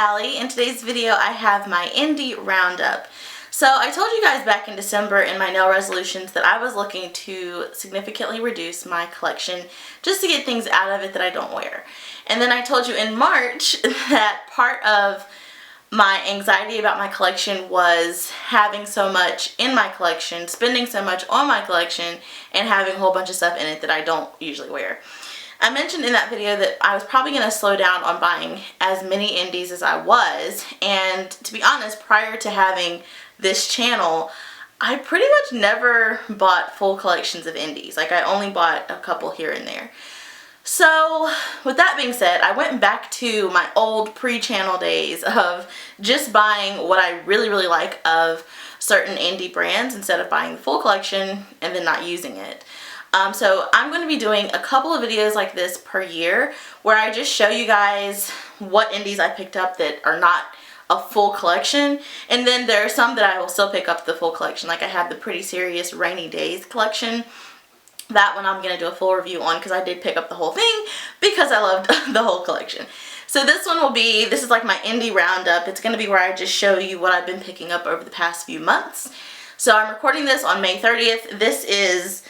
Alli. In today's video I have my indie roundup. So I told you guys back in December in my nail resolutions that I was looking to significantly reduce my collection just to get things out of it that I don't wear. And then I told you in March that part of my anxiety about my collection was having so much in my collection, spending so much on my collection, and having a whole bunch of stuff in it that I don't usually wear. I mentioned in that video that I was probably going to slow down on buying as many indies as I was, and to be honest, prior to having this channel, I pretty much never bought full collections of indies. Like, I only bought a couple here and there. So with that being said, I went back to my old pre-channel days of just buying what I really like of certain indie brands instead of buying the full collection and then not using it. So I'm going to be doing a couple of videos like this per year where I just show you guys what indies I picked up that are not a full collection, and then there are some that I will still pick up the full collection. Like I have the Pretty Serious Rainy Days collection. That one I'm going to do a full review on because I did pick up the whole thing because I loved the whole collection. So this one will be, this is like my indie roundup. It's going to be where I just show you what I've been picking up over the past few months. So I'm recording this on May 30th. This is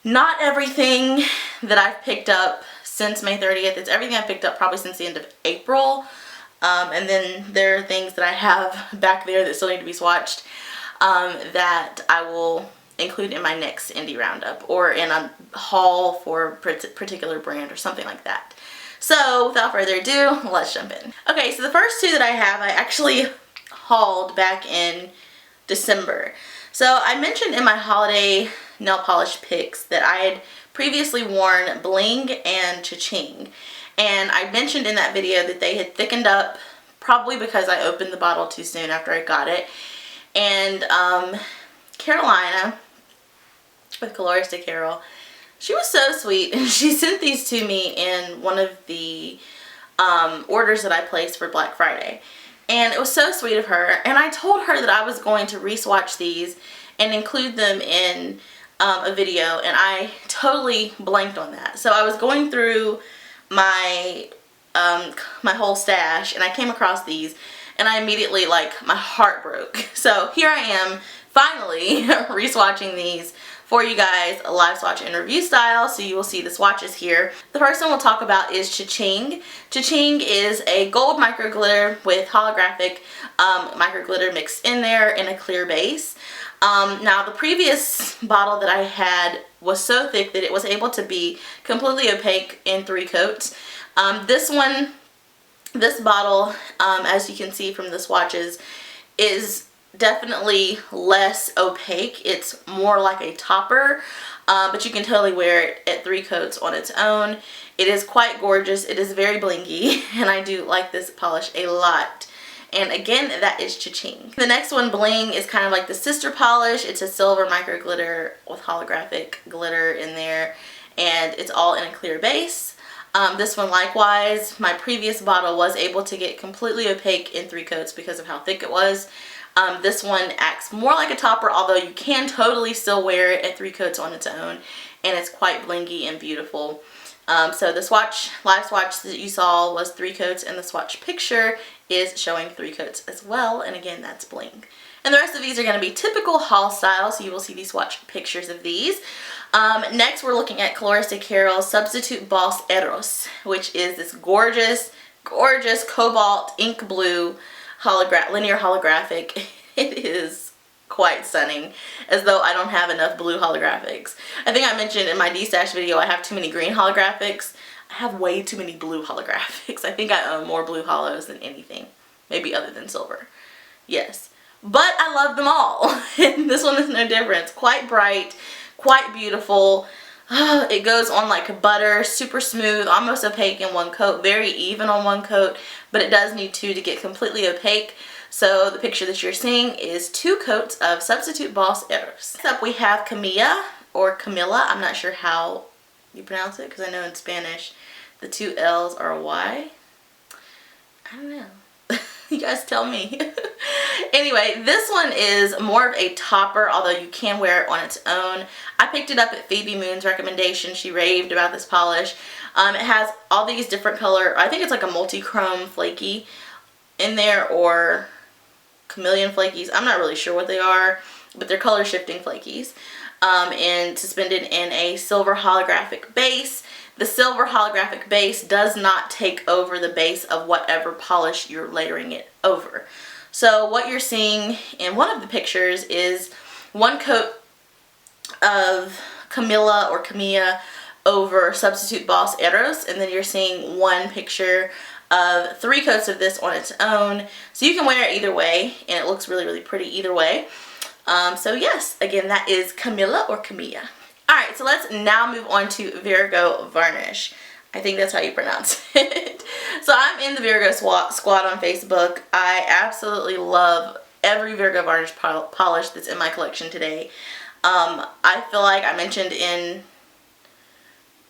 not everything that I've picked up since May 30th. It's everything I've picked up probably since the end of April. And then there are things that I have back there that still need to be swatched that I will include in my next indie roundup or in a haul for a particular brand or something like that. So without further ado, let's jump in. Okay, so the first two that I have, I actually hauled back in December. So I mentioned in my holiday nail polish picks that I had previously worn Bling and Cha-Ching. And I mentioned in that video that they had thickened up, probably because I opened the bottle too soon after I got it. And Carolina, with Clarissa Carol, she was so sweet, and she sent these to me in one of the orders that I placed for Black Friday. And it was so sweet of her, and I told her that I was going to re-swatch these and include them in a video, and I totally blanked on that. So I was going through my my whole stash, and I came across these, and I immediately, like, my heart broke. So here I am, finally re-swatching these for you guys, a live swatch and review style, so you will see the swatches here. The first one we'll talk about is Cha-Ching. Cha-Ching is a gold micro glitter with holographic micro glitter mixed in there in a clear base. Now the previous bottle that I had was so thick that it was able to be completely opaque in 3 coats. This bottle, as you can see from the swatches, is definitely less opaque. It's more like a topper, but you can totally wear it at 3 coats on its own. It is quite gorgeous. It is very blingy, and I do like this polish a lot. And again, that is Cha-Ching. The next one, Bling, is kind of like the sister polish. It's a silver micro glitter with holographic glitter in there, and it's all in a clear base. This one likewise, my previous bottle was able to get completely opaque in 3 coats because of how thick it was. This one acts more like a topper, although you can totally still wear it at 3 coats on its own, and it's quite blingy and beautiful. So the swatch, live swatch that you saw was 3 coats, and the swatch picture is showing 3 coats as well, and again, that's Bling. And the rest of these are going to be typical haul style, so you will see these swatch pictures of these. Next, we're looking at Clarissa Carol Substitute Boss Eros, which is this gorgeous cobalt ink blue linear holographic. It is quite stunning, as though I don't have enough blue holographics. I think I mentioned in my D-Stash video I have too many green holographics. I have way too many blue holographics. I think I own more blue hollows than anything, maybe other than silver. Yes, but I love them all. And this one is no different. It's quite bright, quite beautiful. It goes on like butter, super smooth, almost opaque in 1 coat, very even on 1 coat, but it does need 2 to get completely opaque. So the picture that you're seeing is 2 coats of Substitute Boss Eros. Next up we have Camellia, or Camilla. I'm not sure how you pronounce it because I know in Spanish the 2 L's are a Y. I don't know. You guys tell me. Anyway, this one is more of a topper, although you can wear it on its own. I picked it up at Phoebe Moon's recommendation. She raved about this polish. It has all these different color, I think it's like a multi-chrome flaky in there, or chameleon flakies. I'm not really sure what they are, but they're color shifting flakies. And suspended in a silver holographic base. The silver holographic base does not take over the base of whatever polish you're layering it over. So what you're seeing in one of the pictures is one coat of Camellia over Substitute Boss Eros, and then you're seeing one picture of 3 coats of this on its own. So you can wear it either way, and it looks really, really pretty either way. So yes, again, that is Camellia. Alright, so let's now move on to Virago Varnish. I think that's how you pronounce it. So I'm in the Virago squad on Facebook. I absolutely love every Virago Varnish polish that's in my collection today. I feel like I mentioned in,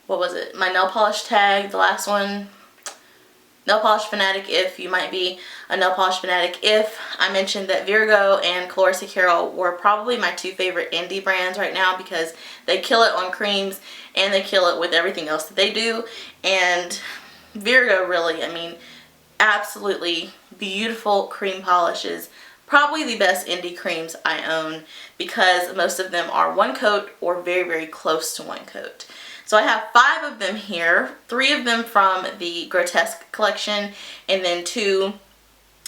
what was it, my nail polish tag, the last one, nail polish fanatic if you might be a nail polish fanatic if, I mentioned that Virago and Clarissa Carol were probably my 2 favorite indie brands right now because they kill it on creams and they kill it with everything else that they do. And Virago really, I mean, absolutely beautiful cream polishes. Probably the best indie creams I own because most of them are 1 coat or very, very close to 1 coat. So I have 5 of them here, 3 of them from the Grotesque collection, and then 2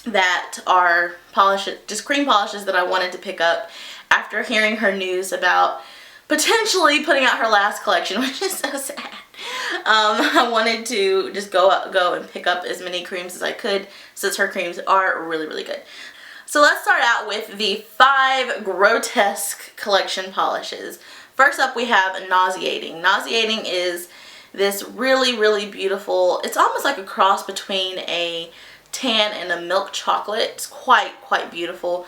that are polishes, just cream polishes that I wanted to pick up after hearing her news about potentially putting out her last collection, which is so sad. I wanted to just go and pick up as many creams as I could since her creams are really, really good. So let's start out with the 5 Grotesque collection polishes. First up we have Nauseating. Nauseating is this really, really beautiful, it's almost like a cross between a tan and a milk chocolate. It's quite beautiful.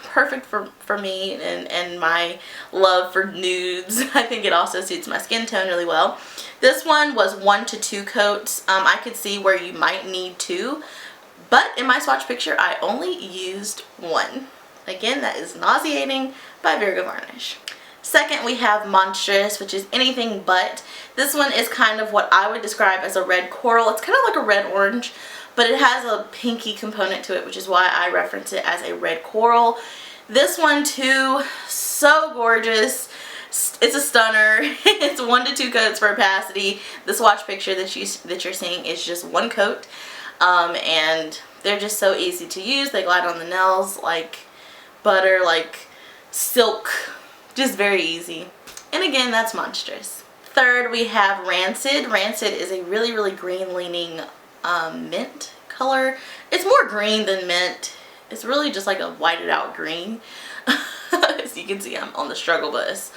Perfect for me and my love for nudes. I think it also suits my skin tone really well. This one was 1 to 2 coats. I could see where you might need 2, but in my swatch picture I only used 1. Again, that is Nauseating by Vergo Varnish. Second, we have Monstrous, which is anything but. This one is kind of what I would describe as a red coral. It's kind of like a red orange, but it has a pinky component to it, which is why I reference it as a red coral. This one too, so gorgeous. It's a stunner. It's 1 to 2 coats for opacity. The swatch picture that you're seeing is just 1 coat, and they're just so easy to use. They glide on the nails like butter, like silk. Just very easy. And again, that's Monstrous. Third, we have Rancid. Rancid is a really, really green leaning mint color. It's more green than mint. It's really just like a whited out green. As you can see, I'm on the struggle bus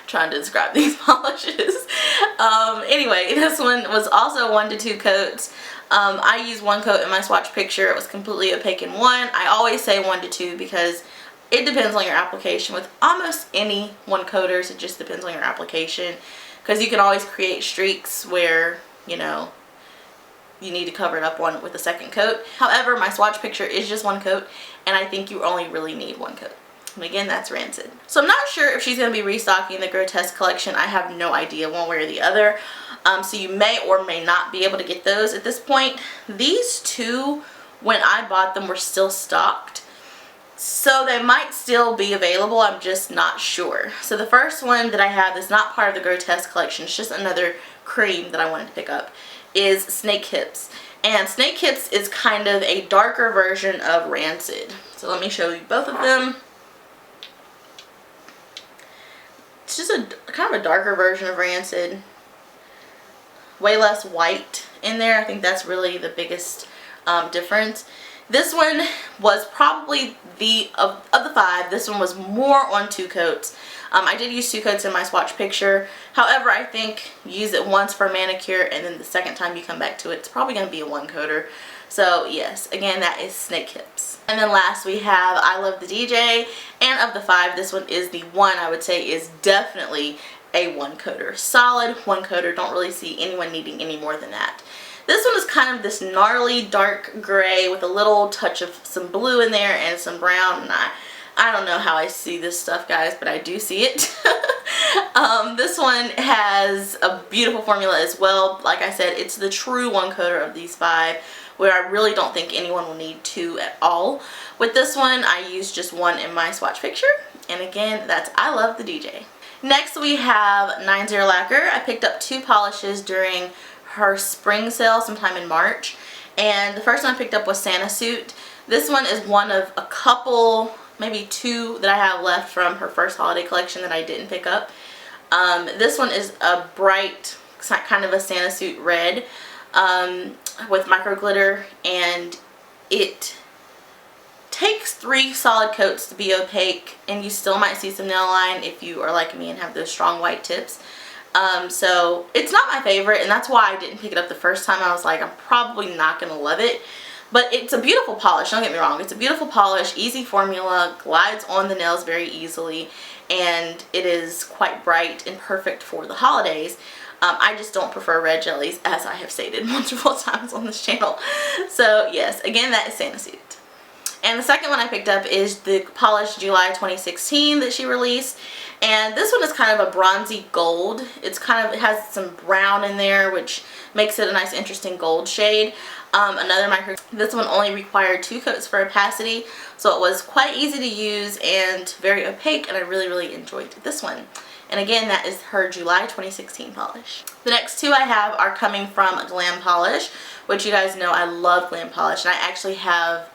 trying to describe these polishes. Anyway, this one was also 1 to 2 coats. I used 1 coat in my swatch picture. It was completely opaque in 1. I always say 1 to 2 because it depends on your application. With almost any 1 coaters, it just depends on your application, because you can always create streaks where, you know, you need to cover it up with a 2nd coat. However, my swatch picture is just 1 coat, and I think you only really need 1 coat. And again, that's Rancid. So I'm not sure if she's going to be restocking the Grotesque collection. I have no idea one way or the other. So you may or may not be able to get those at this point. These 2, when I bought them, were still stocked. So they might still be available, I'm just not sure. So the first one that I have is not part of the Grotesque collection, it's just another cream that I wanted to pick up, is Snake Hips. And Snake Hips is kind of a darker version of Rancid. So let me show you both of them. It's just a kind of a darker version of Rancid. Way less white in there. I think that's really the biggest difference. This one was probably of the 5, this one was more on 2 coats. I did use 2 coats in my swatch picture. However, I think use it once for a manicure, and then the 2nd time you come back to it, it's probably going to be a 1 coater. So yes, again, that is Snake Hips. And then last we have I Love the DJ, and of the 5, this one is the one I would say is definitely a 1 coater. Solid 1 coater. Don't really see anyone needing any more than that. This one is kind of this gnarly dark gray with a little touch of some blue in there and some brown, and I don't know how I see this stuff, guys, but I do see it. This one has a beautiful formula as well. Like I said, it's the true 1 coater of these 5. where I really don't think anyone will need two at all. With this one, I used just one in my swatch picture. And again, that's I Love the DJ. Next we have 90 Lacquer. I picked up two polishes during her spring sale sometime in March. And the first one I picked up was Santa Suit. This one is one of a couple, maybe two that I have left from her first holiday collection that I didn't pick up. This one is a bright, kind of a Santa Suit red with micro glitter, and it takes 3 solid coats to be opaque, and you still might see some nail line if you are like me and have those strong white tips. So it's not my favorite, and that's why I didn't pick it up the first time. I was like, I'm probably not going to love it. But it's a beautiful polish, don't get me wrong. It's a beautiful polish, easy formula, glides on the nails very easily, and it is quite bright and perfect for the holidays. I just don't prefer red jellies, as I have stated multiple times on this channel. So yes, again, that is Santa Suit. And the second one I picked up is the polish July 2016 that she released. And this one is kind of a bronzy gold. It has some brown in there, which makes it a nice interesting gold shade. This one only required 2 coats for opacity, so it was quite easy to use and very opaque, and I really enjoyed this one. And again, that is her July 2016 polish. The next two I have are coming from Glam Polish, which you guys know I love Glam Polish, and I actually have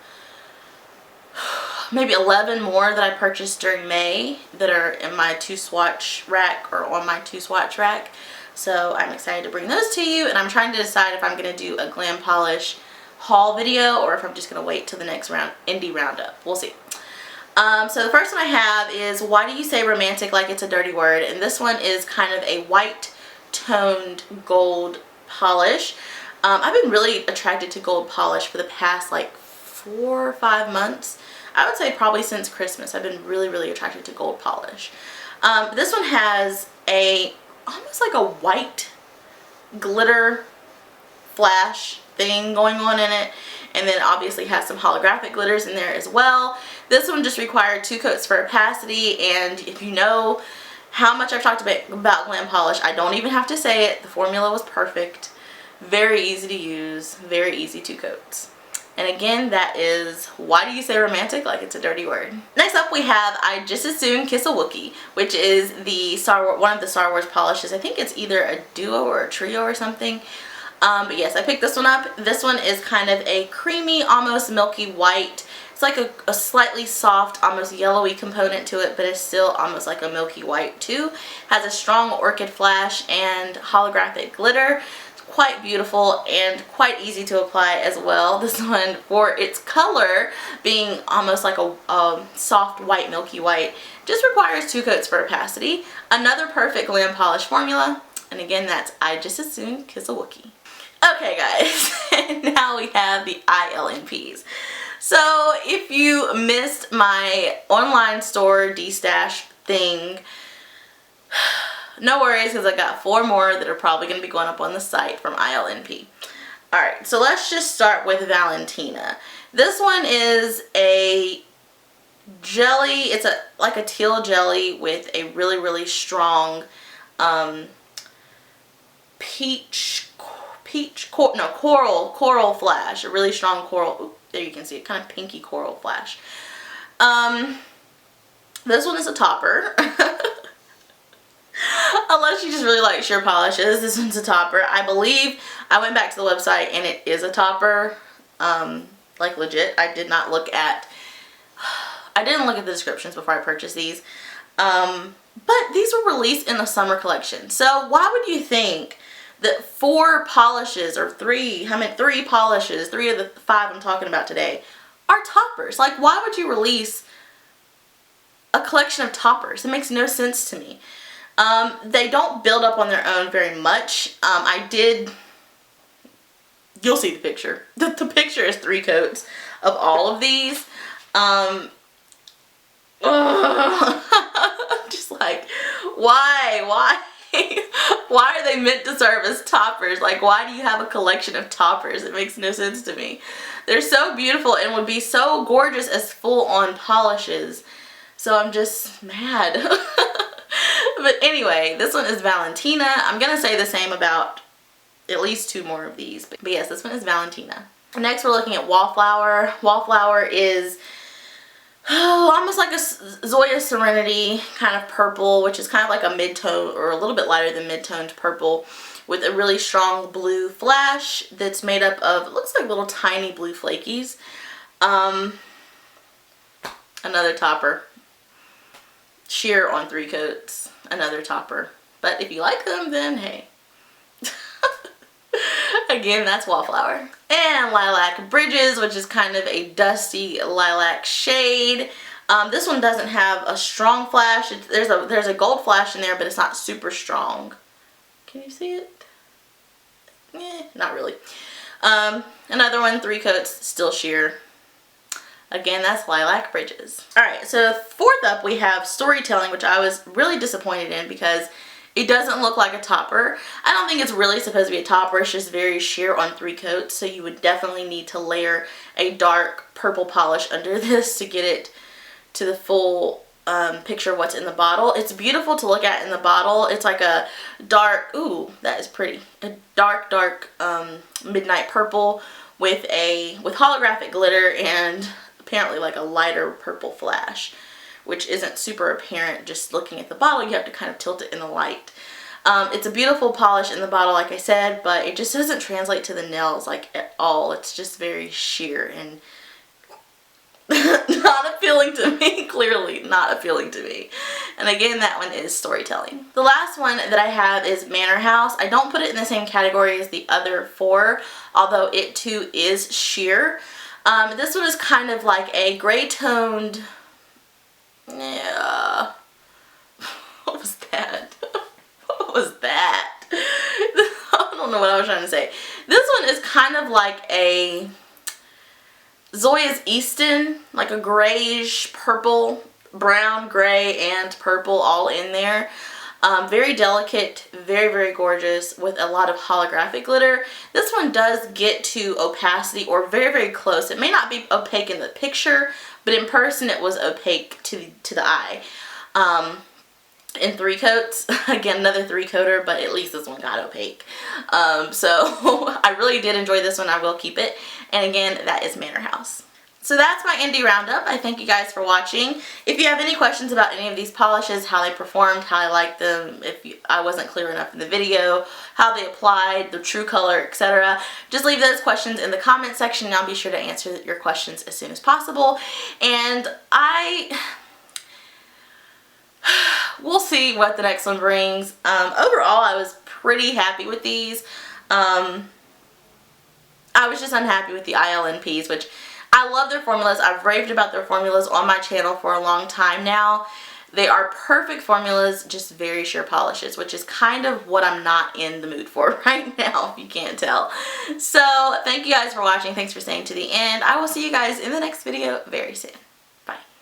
maybe 11 more that I purchased during May that are in my 2-swatch rack or on my 2-swatch rack. So I'm excited to bring those to you, and I'm trying to decide if I'm going to do a Glam Polish haul video or if I'm just going to wait till the next indie roundup. We'll see. So the first one I have is Why Do You Say Romantic Like It's a Dirty Word? And this one is kind of a white toned gold polish. I've been really attracted to gold polish for the past like 4 or 5 months. I would say probably since Christmas I've been really attracted to gold polish. This one has almost like a white glitter flash thing going on in it, and then obviously has some holographic glitters in there as well. This one just required 2 coats for opacity, and if you know how much I've talked about Glam Polish, I don't even have to say it. The formula was perfect, very easy to use, very easy 2 coats. And again, that is Why Do You Say Romantic Like It's a Dirty Word. Next up we have I Just As Soon Kiss a Wookiee, which is the one of the Star Wars polishes. I think it's either a duo or a trio or something. But yes, I picked this one up. This one is kind of a creamy, almost milky white. It's like a slightly soft, almost yellowy component to it, but it's still almost like a milky white too. Has a strong orchid flash and holographic glitter. Quite beautiful and quite easy to apply as well. This one, for its color being almost like a soft white milky white, just requires 2 coats for opacity. Another perfect Glam Polish formula, and again, that's I Just As Soon Kiss a Wookiee. Okay guys, and now we have the ILNPs. So if you missed my online store destash thing, no worries, because I got 4 more that are probably going to be going up on the site from ILNP. Alright, so let's just start with Valentina. This one is a jelly. It's like a teal jelly with a really strong coral flash. A really strong coral. Ooh, there you can see it, kind of pinky coral flash. This one is a topper. Unless you just really like sheer polishes, this one's a topper. I believe I went back to the website and it is a topper. Like legit. I didn't look at the descriptions before I purchased these. But these were released in the summer collection. So why would you think that 4 polishes, or 3 polishes, 3 of the 5 I'm talking about today, are toppers? Like, why would you release a collection of toppers? It makes no sense to me. They don't build up on their own very much. You'll see the picture. The picture is 3 coats of all of these. Just like, why? Why are they meant to serve as toppers? Like, why do you have a collection of toppers? It makes no sense to me. They're so beautiful and would be so gorgeous as full-on polishes. So I'm just mad. But anyway, this one is Valentina. I'm going to say the same about at least 2 more of these. But yes, this one is Valentina. Next we're looking at Wallflower. Wallflower is almost like a Zoya Serenity kind of purple, which is kind of like a mid-tone or a little bit lighter than mid-toned purple with a really strong blue flash that's made up of, it looks like little tiny blue flakies. Another topper. Sheer on 3 coats. Another topper. But if you like them, then hey. Again, that's Wallflower. And Lilac Bridges, which is kind of a dusty lilac shade. This one doesn't have a strong flash. There's a gold flash in there, but it's not super strong. Can you see it? Not really. Another one, 3 coats, still sheer. Again, that's Lilac Bridges. Alright, so fourth up we have Storytelling, which I was really disappointed in because it doesn't look like a topper. I don't think it's really supposed to be a topper. It's just very sheer on 3 coats. So you would definitely need to layer a dark purple polish under this to get it to the full picture of what's in the bottle. It's beautiful to look at in the bottle. It's like a dark, ooh, that is pretty. A dark midnight purple with holographic glitter and apparently like a lighter purple flash, which isn't super apparent just looking at the bottle. You have to kind of tilt it in the light. It's a beautiful polish in the bottle, like I said, but it just doesn't translate to the nails like at all. It's just very sheer and not appealing to me. Clearly not appealing to me. And again, that one is Storytelling. The last one that I have is Manor House. I don't put it in the same category as the other 4, although it too is sheer. This one is kind of like a gray toned, yeah, what was that? What was that? I don't know what I was trying to say. This one is kind of like a Zoya's Easton, like a grayish purple, brown, gray, and purple all in there. Very delicate, very, very gorgeous with a lot of holographic glitter. This one does get to opacity or very, very close. It may not be opaque in the picture, but in person it was opaque to the eye. In 3 coats, again another 3-coater, but at least this one got opaque. So I really did enjoy this one. I will keep it. And again, that is Manor House. So that's my indie roundup. I thank you guys for watching. If you have any questions about any of these polishes, how they performed, how I liked them, I wasn't clear enough in the video, how they applied, the true color, etc., just leave those questions in the comment section and I'll be sure to answer your questions as soon as possible. And we'll see what the next one brings. Overall, I was pretty happy with these. I was just unhappy with the ILNPs, which I love their formulas. I've raved about their formulas on my channel for a long time now. They are perfect formulas, just very sheer polishes, which is kind of what I'm not in the mood for right now, if you can't tell. So, thank you guys for watching. Thanks for staying to the end. I will see you guys in the next video very soon.